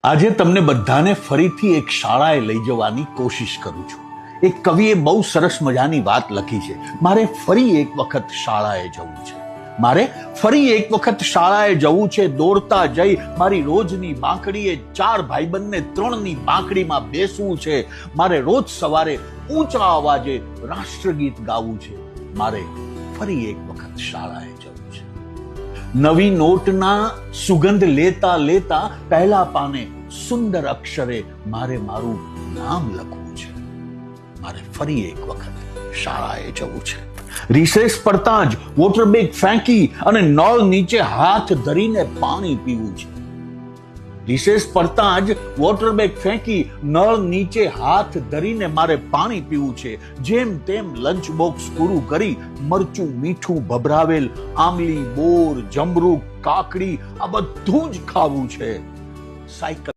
આજે તમને બધાને ફરીથી એક શાળાએ લઈ જવાની કોશિશ કરું છું. એક કવિએ બહુ સરસ મજાની વાત લખી છે. મારે ફરી એક વખત શાળાએ જવું છે. મારે ફરી એક વખત શાળાએ જવું છે. દોડતા જઈ મારી રોજની બાંકડીએ 4 ભાઈબંધને 3ની બાંકડીમાં બેસવું છે. મારે રોજ સવારે ઊંચા અવાજે રાષ્ટ્રગીત ગાવું છે. મારે ફરી એક વખત શાળાએ જવું છે. નવી નોટના સુગંધ લેતા લેતા પહેલા પાને સુંદર અક્ષરે મારે મારું નામ લખવું છે. મારે ફરી એક વખત શાળાએ જવું છે. રિસેસ પડતા જ વોટર બેગ ફેંકી અને નળ નીચે હાથ ધરીને પાણી પીવું છે. રિસેસ પડતા જ વોટર બેગ ફેંકી નળ નીચે હાથ ધરીને મારે પાણી પીવું છે. જેમ તેમ લંચ બોક્સ પૂરું કરી મરચું મીઠું ભભરાવેલ આમલી બોર જમરૂખ કાકડી આ બધું જ ખાવું છે. સાયકલ